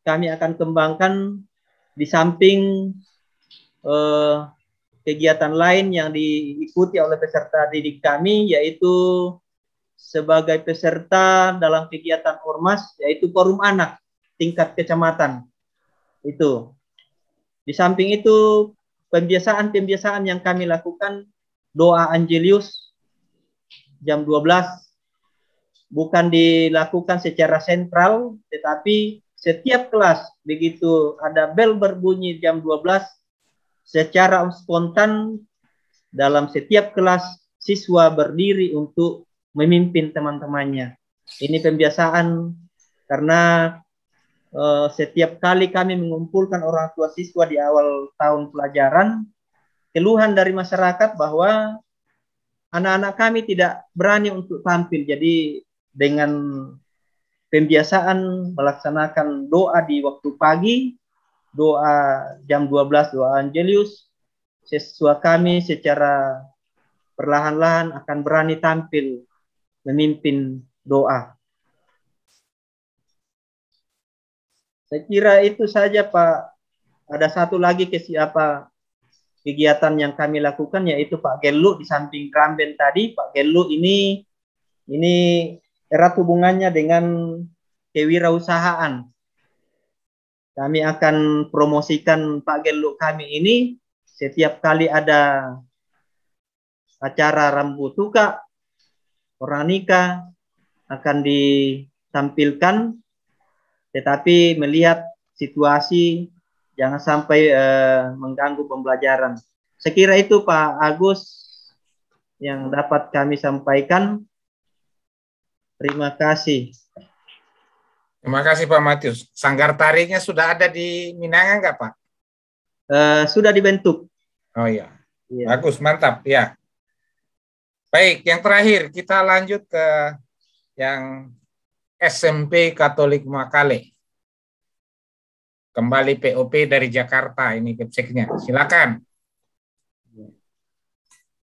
kami akan kembangkan di samping kegiatan lain yang diikuti oleh peserta didik kami, yaitu sebagai peserta dalam kegiatan ormas, yaitu forum anak tingkat kecamatan. Itu. Di samping itu pembiasaan yang kami lakukan, doa Anjelius jam 12 bukan dilakukan secara sentral, tetapi setiap kelas begitu ada bel berbunyi jam 12, secara spontan dalam setiap kelas siswa berdiri untuk memimpin teman-temannya. Ini pembiasaan karena setiap kali kami mengumpulkan orang tua siswa di awal tahun pelajaran, keluhan dari masyarakat bahwa anak-anak kami tidak berani untuk tampil. Jadi dengan pembiasaan melaksanakan doa di waktu pagi, doa jam 12, doa Anjelius, siswa kami secara perlahan-lahan akan berani tampil memimpin doa. Saya kira itu saja, Pak. Ada satu lagi kegiatan yang kami lakukan, yaitu Pak Gelu di samping Ramben tadi. Pak Gelu ini erat hubungannya dengan kewirausahaan. Kami akan promosikan Pak Gelu kami ini setiap kali ada acara rambut tuka, orang nikah akan ditampilkan, tetapi melihat situasi jangan sampai mengganggu pembelajaran. Sekira itu Pak Agus yang dapat kami sampaikan. Terima kasih. Terima kasih Pak Matius. Sanggar tariknya sudah ada di Minanga enggak Pak? Sudah dibentuk. Oh iya. Bagus, mantap ya. Baik, yang terakhir kita lanjut ke yang SMP Katolik Makale. Kembali POP dari Jakarta, ini kepseknya. Silakan.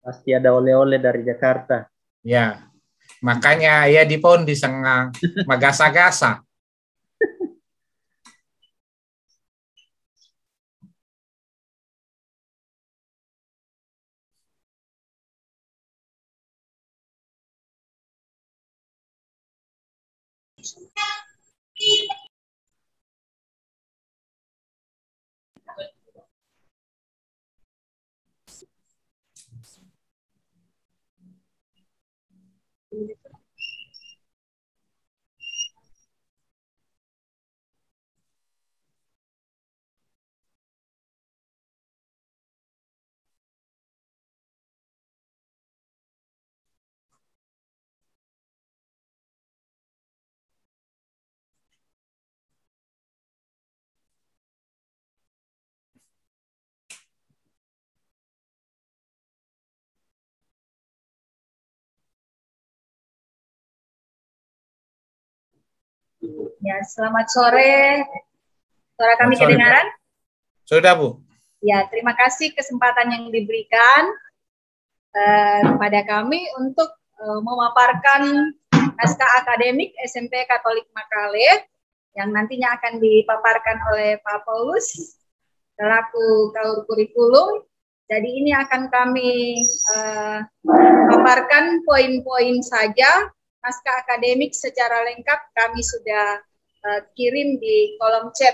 Pasti ada oleh-oleh dari Jakarta. Ya, makanya ya di pon di Sengang magasa-gasa. Ya, selamat sore. Suara kami Selamat sore, kedengaran? Bu. Sudah, Bu. Ya, terima kasih kesempatan yang diberikan kepada kami untuk memaparkan naskah akademik SMP Katolik Makale yang nantinya akan dipaparkan oleh Pak Paulus selaku Kaur Kurikulum. Jadi ini akan kami paparkan poin-poin saja. Naskah akademik secara lengkap kami sudah kirim di kolom chat.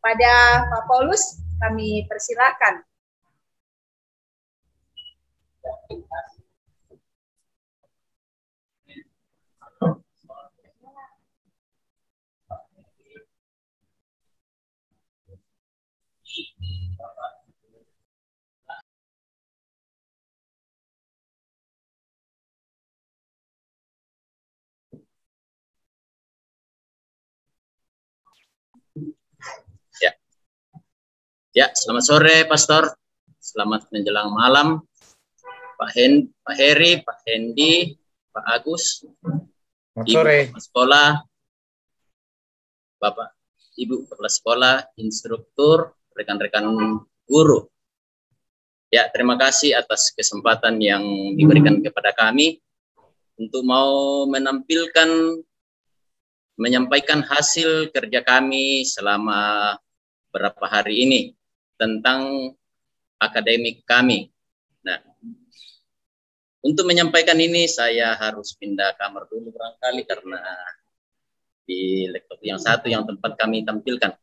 Pada Pak Paulus kami persilakan. Ya, selamat sore, Pastor. Selamat menjelang malam, Pak Heri, Pak Hendi, Pak Agus, Selamat Ibu sore. Kepala Sekolah, Bapak, Ibu Kepala Sekolah, instruktur, rekan-rekan guru. Ya, terima kasih atas kesempatan yang diberikan kepada kami untuk mau menyampaikan hasil kerja kami selama beberapa hari ini tentang akademik kami. Nah, untuk menyampaikan ini saya harus pindah kamar dulu barangkali karena di laptop yang satu yang tempat kami tampilkan.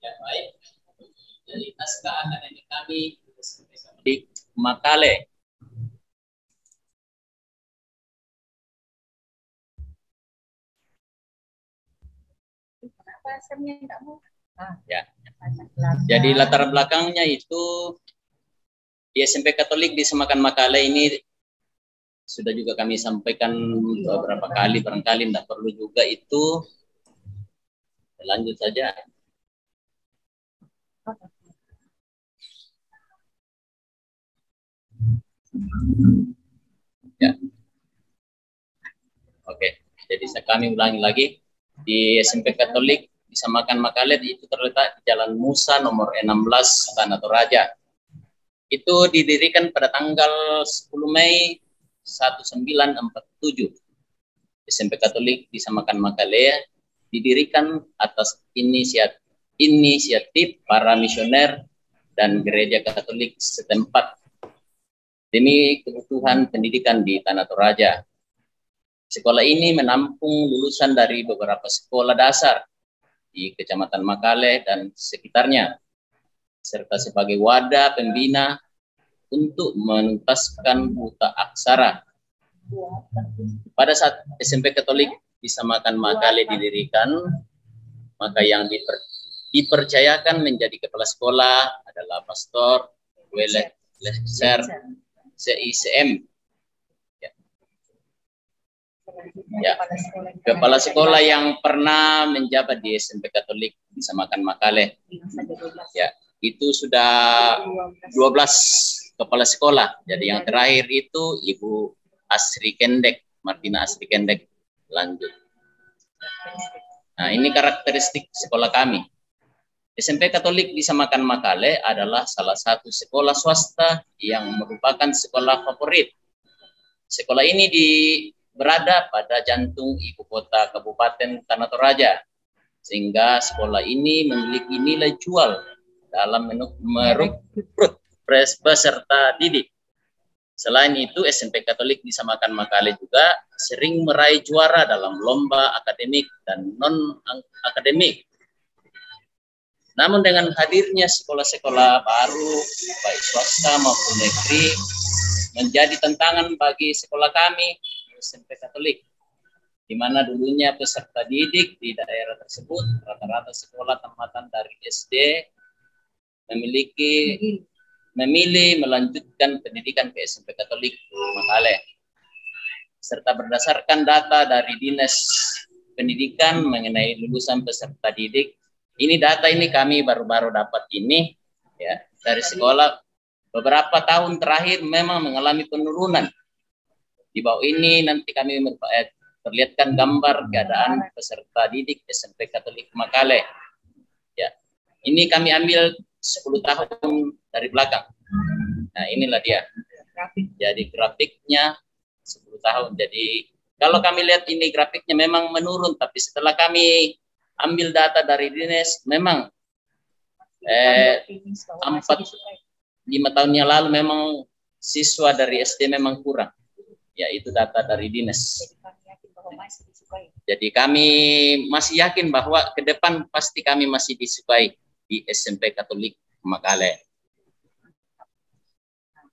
Ya, baik. Jadi naskah akademik kami di Makale. Ya. Jadi latar belakangnya itu di SMP Katolik di Semakan Makale ini sudah juga kami sampaikan beberapa kali, barangkali tidak perlu juga itu. Lanjut saja. Ya. Oke, jadi kami ulangi lagi. Di SMP Katolik di Semakan Makale itu terletak di Jalan Musa nomor 16 Tanah Toraja. Itu didirikan pada tanggal 10 Mei 1947. SMP Katolik di Semakan Makale didirikan atas inisiatif para misioner dan gereja Katolik setempat demi kebutuhan pendidikan di Tanah Toraja. Sekolah ini menampung lulusan dari beberapa sekolah dasar di Kecamatan Makale dan sekitarnya, serta sebagai wadah pembina untuk menuntaskan buta aksara. Pada saat SMP Katolik di Semakan Makale didirikan, maka yang dipercayakan menjadi kepala sekolah adalah Pastor Welekser CICM. Ya. Ya, kepala sekolah yang pernah menjabat di SMP Katolik Disamakan Makale. Ya, itu sudah 12 kepala sekolah. Jadi yang terakhir itu Ibu Asri Kendek, Martina Asri Kendek. Lanjut. Nah, ini karakteristik sekolah kami. SMP Katolik Disamakan Makale adalah salah satu sekolah swasta yang merupakan sekolah favorit. Sekolah ini berada pada jantung ibu kota Kabupaten Tanah Toraja, sehingga sekolah ini memiliki nilai jual dalam merekrut peserta didik. Selain itu, SMP Katolik Disamakan Makale juga sering meraih juara dalam lomba akademik dan non-akademik. Namun dengan hadirnya sekolah-sekolah baru, baik swasta maupun negeri, menjadi tantangan bagi sekolah kami, SMP Katolik, di mana dulunya peserta didik di daerah tersebut rata-rata sekolah tamatan dari SD memilih melanjutkan pendidikan ke SMP Katolik Makale. Serta berdasarkan data dari Dinas Pendidikan mengenai lulusan peserta didik, ini data ini kami baru-baru dapat ini ya dari sekolah, beberapa tahun terakhir memang mengalami penurunan. Di bawah ini nanti kami perlihatkan gambar keadaan peserta didik SMP Katolik Makale. Ya, ini kami ambil 10 tahun dari belakang. Nah, inilah dia. Jadi grafiknya 10 tahun. Jadi kalau kami lihat ini grafiknya memang menurun, tapi setelah kami ambil data dari dinas, memang 4-5 tahun yang lalu memang siswa dari SD memang kurang. Ya, itu data dari dinas. Jadi kami masih yakin bahwa ke depan pasti kami masih disukai di SMP Katolik Makale.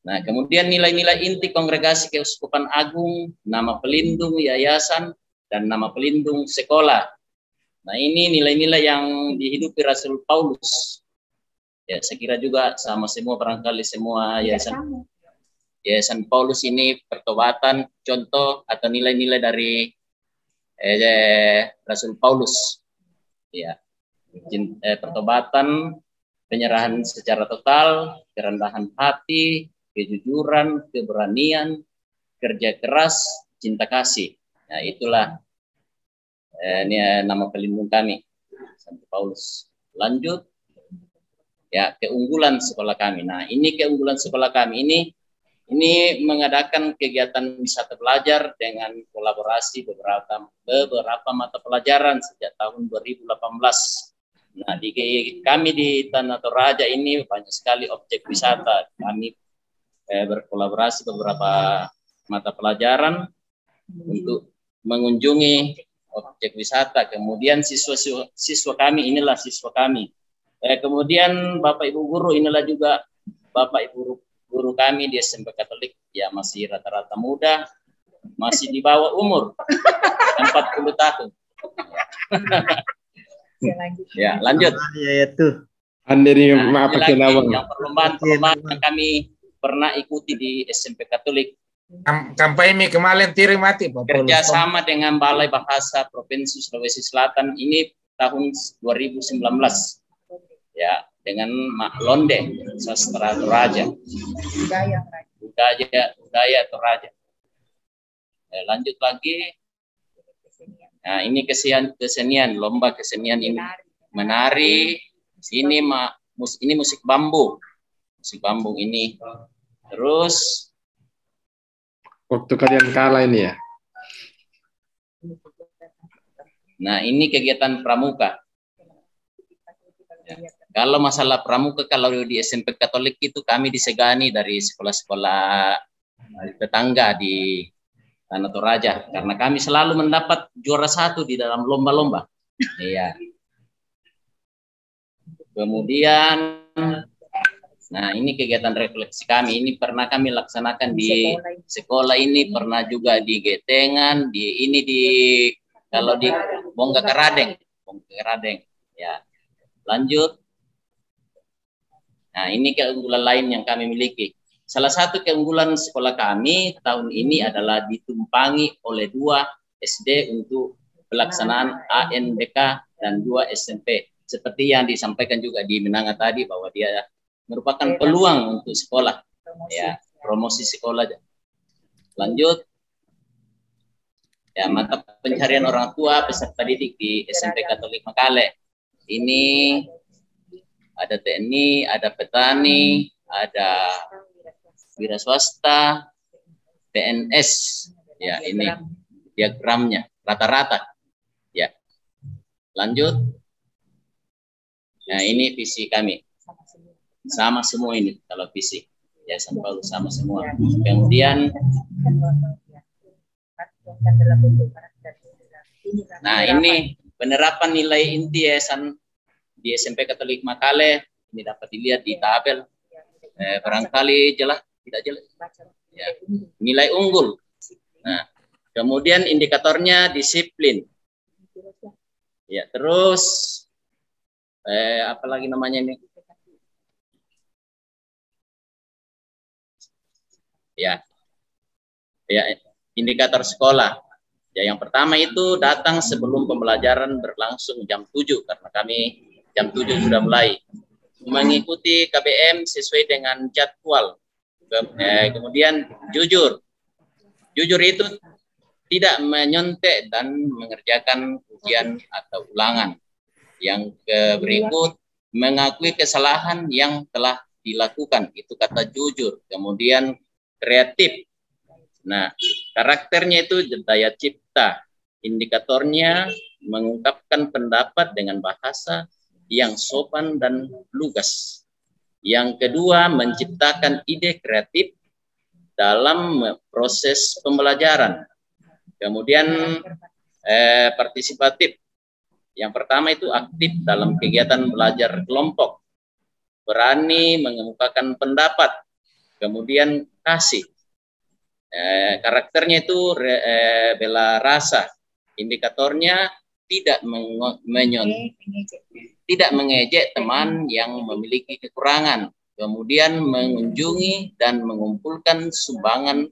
Nah, kemudian nilai-nilai inti Kongregasi Keuskupan Agung, nama pelindung yayasan, dan nama pelindung sekolah. Nah, ini nilai-nilai yang dihidupi Rasul Paulus. Ya, saya kira juga sama semua, barangkali semua Yayasan Paulus ini pertobatan, contoh atau nilai-nilai dari Rasul Paulus. Ya, pertobatan, penyerahan secara total, kerendahan hati, kejujuran, keberanian, kerja keras, cinta kasih. Nah, itulah ini nama pelindung kami, Santo Paulus. Lanjut, ya, keunggulan sekolah kami. Nah, ini keunggulan sekolah kami ini mengadakan kegiatan wisata belajar dengan kolaborasi beberapa mata pelajaran sejak tahun 2018. Nah, kami di Tanah Toraja ini banyak sekali objek wisata. Kami berkolaborasi beberapa mata pelajaran untuk mengunjungi objek wisata. Kemudian siswa kami, inilah siswa kami. Kemudian Bapak Ibu guru, inilah juga Bapak Ibu guru kami di SMP Katolik. Ya, masih rata-rata muda, masih di bawah umur 40 tahun. Ya, lanjut. Ya, itu. Nah, yang perlombaan yang kami pernah ikuti di SMP Katolik. Kampanye kemarin tiri mati, Pak. Kerja sama dengan Balai Bahasa Provinsi Sulawesi Selatan ini tahun 2019. Ya, dengan Mak Londe, Sastra Toraja. Budaya Toraja. Lanjut lagi. Nah, ini kesenian, lomba kesenian ini menari. Ini musik bambu. Musik bambu ini. Terus waktu kalian kalah ini ya. Nah, ini kegiatan pramuka. Kalau masalah pramuka, kalau di SMP Katolik itu kami disegani dari sekolah-sekolah tetangga di Tanah Toraja, karena kami selalu mendapat juara 1 di dalam lomba-lomba. Iya. Kemudian, nah ini kegiatan refleksi kami. Ini pernah kami laksanakan di sekolah ini, pernah juga di Getengan, kalau di Bongga Keradeng, ya. Lanjut. Nah, ini keunggulan lain yang kami miliki. Salah satu keunggulan sekolah kami tahun ini adalah ditumpangi oleh 2 SD untuk pelaksanaan ANBK dan 2 SMP. Seperti yang disampaikan juga di Menanga tadi bahwa dia merupakan peluang untuk sekolah, ya, promosi sekolah. Lanjut, ya, mata pencarian orang tua peserta didik di SMP Katolik Makale. Ini ada TNI, ada petani, ada wira swasta, PNS. Ya, ini diagramnya rata-rata. Ya, lanjut. Nah, ini visi kami. Sama semua ini kalau visi. Ya, Paulus sama semua. Kemudian, nah ini penerapan nilai inti yayasan di SMP Katolik Makale. Ini dapat dilihat di tabel. Barangkali jelas, tidak jelas. Ya, nilai unggul. Nah, kemudian indikatornya disiplin. Ya, terus apa lagi namanya ini? Ya, indikator sekolah. Ya, yang pertama itu datang sebelum pembelajaran berlangsung jam 7 karena kami jam 7 sudah mulai. Mengikuti KBM sesuai dengan jadwal. Kemudian jujur. Jujur itu tidak menyontek dan mengerjakan ujian atau ulangan. Yang berikut, mengakui kesalahan yang telah dilakukan. Itu kata jujur. Kemudian kreatif. Nah, karakternya itu daya cipta. Indikatornya mengungkapkan pendapat dengan bahasa yang sopan dan lugas. Yang kedua, menciptakan ide kreatif dalam proses pembelajaran. Kemudian partisipatif. Yang pertama itu aktif dalam kegiatan belajar kelompok. Berani mengemukakan pendapat. Kemudian kasih. Karakternya itu bela rasa. Indikatornya tidak mengejek teman yang memiliki kekurangan. Kemudian mengunjungi dan mengumpulkan sumbangan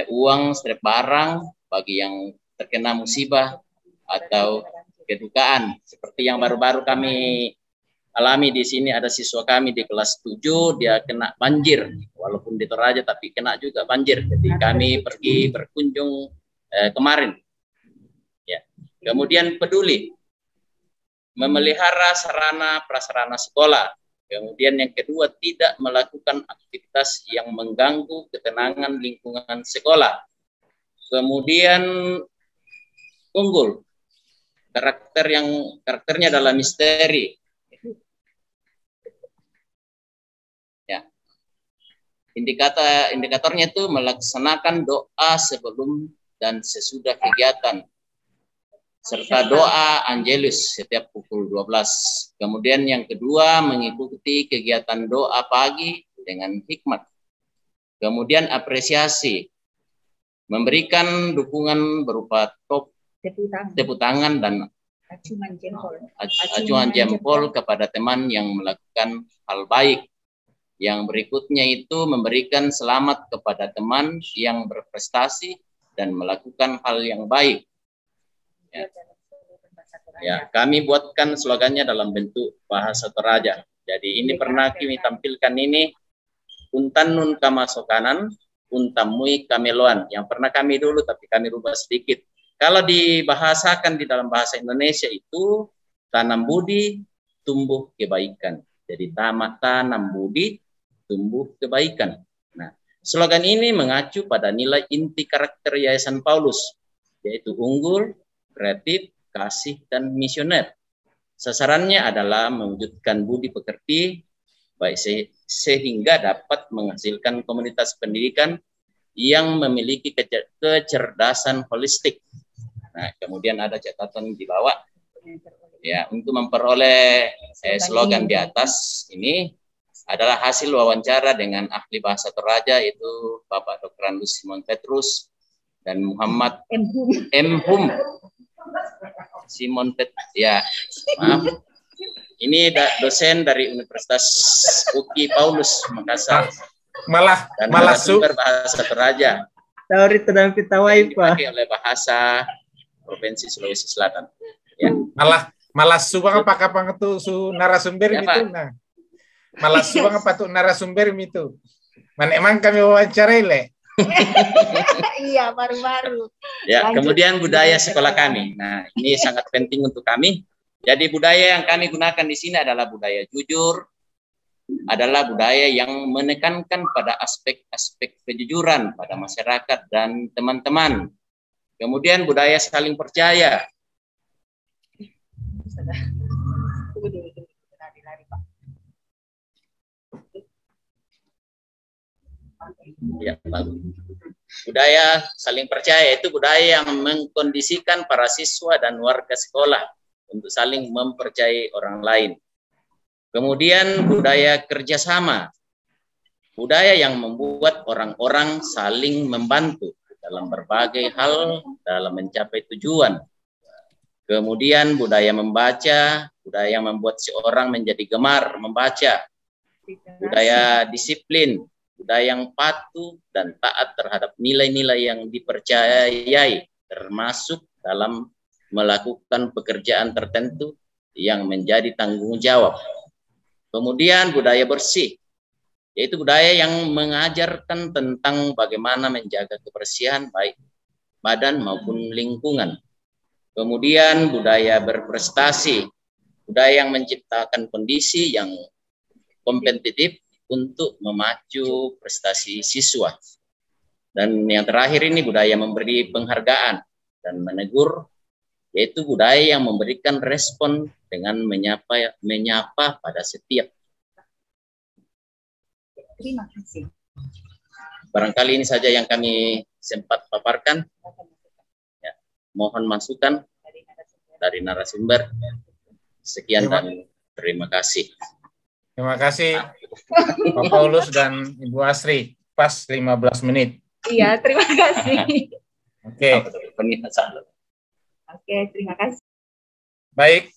uang setiap barang bagi yang terkena musibah atau kedukaan. Seperti yang baru-baru kami alami di sini, ada siswa kami di kelas 7, dia kena banjir. Walaupun di Toraja tapi kena juga banjir. Jadi kami pergi berkunjung kemarin. Ya. Kemudian peduli. Memelihara sarana prasarana sekolah. Kemudian yang kedua, tidak melakukan aktivitas yang mengganggu ketenangan lingkungan sekolah. Kemudian unggul. Karakternya adalah misteri. Ya. Indikatornya itu melaksanakan doa sebelum dan sesudah kegiatan, serta doa Angelus setiap pukul 12. Kemudian yang kedua, mengikuti kegiatan doa pagi dengan hikmat. Kemudian apresiasi, memberikan dukungan berupa tepuk tangan dan acungan jempol kepada teman yang melakukan hal baik. Yang berikutnya itu memberikan selamat kepada teman yang berprestasi dan melakukan hal yang baik. Ya, kami buatkan slogannya dalam bentuk bahasa Toraja. Jadi ini pernah kami tampilkan ini, Untanun kamasokanan, untamui kameloan. Yang pernah kami dulu tapi kami rubah sedikit. Kalau dibahasakan di dalam bahasa Indonesia itu tanam budi, tumbuh kebaikan. Jadi tanam budi, tumbuh kebaikan. Nah, slogan ini mengacu pada nilai inti karakter Yayasan Paulus, yaitu unggul, kreatif, kasih, dan misioner. Sasarannya adalah mewujudkan budi pekerti, baik sehingga dapat menghasilkan komunitas pendidikan yang memiliki kecerdasan holistik. Nah, kemudian ada catatan di bawah. Ya, untuk memperoleh slogan di atas ini adalah hasil wawancara dengan ahli bahasa Toraja, yaitu Bapak Dr. Andus Simon Petrus dan Muhammad M. Hum. Simon Petrus, ya, maaf. Ini dosen dari Universitas UKI Paulus Makassar. Malah sumber bahasa Toraja. Tauri sedang pitawai, Pak. Dipakai oleh bahasa Provinsi Sulawesi Selatan. Ya. Malah subang apa kapang itu narasumber Ya, itu nah. Malah subang apa tuh narasumber itu. Mana emang kami wawancarai le. Iya, baru-baru. Ya, Lanjut. kemudian budaya sekolah kami. Nah, ini sangat penting untuk kami. Jadi budaya yang kami gunakan di sini adalah budaya jujur, adalah budaya yang menekankan pada aspek-aspek kejujuran pada masyarakat dan teman-teman. Kemudian budaya saling percaya. Ya, bagus. Budaya saling percaya itu budaya yang mengkondisikan para siswa dan warga sekolah untuk saling mempercayai orang lain. Kemudian budaya kerjasama, budaya yang membuat orang-orang saling membantu dalam berbagai hal dalam mencapai tujuan. Kemudian budaya membaca, budaya yang membuat seorang menjadi gemar membaca. Budaya disiplin, budaya yang patuh dan taat terhadap nilai-nilai yang dipercayai, termasuk dalam melakukan pekerjaan tertentu yang menjadi tanggung jawab. Kemudian budaya bersih, yaitu budaya yang mengajarkan tentang bagaimana menjaga kebersihan baik badan maupun lingkungan. Kemudian budaya berprestasi, budaya yang menciptakan kondisi yang kompetitif untuk memacu prestasi siswa. Dan yang terakhir ini budaya memberi penghargaan dan menegur, yaitu budaya yang memberikan respon dengan menyapa pada setiap. Terima kasih. Barangkali ini saja yang kami sempat paparkan. Ya, mohon masukan dari narasumber. Sekian dan terima kasih. Terima kasih Pak Paulus dan Ibu Asri. Pas 15 menit. Iya, terima kasih. Oke. Oke, terima kasih. Baik.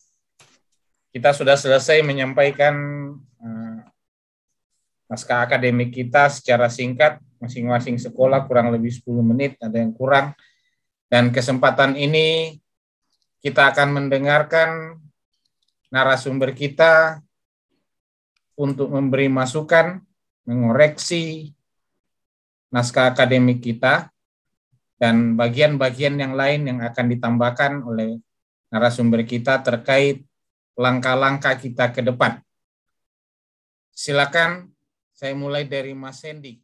Kita sudah selesai menyampaikan naskah akademik kita secara singkat. Masing-masing sekolah kurang lebih 10 menit, ada yang kurang. Dan kesempatan ini kita akan mendengarkan narasumber kita untuk memberi masukan, mengoreksi naskah akademik kita, dan bagian-bagian yang lain yang akan ditambahkan oleh narasumber kita terkait langkah-langkah kita ke depan. Silakan, saya mulai dari Mas Hendy.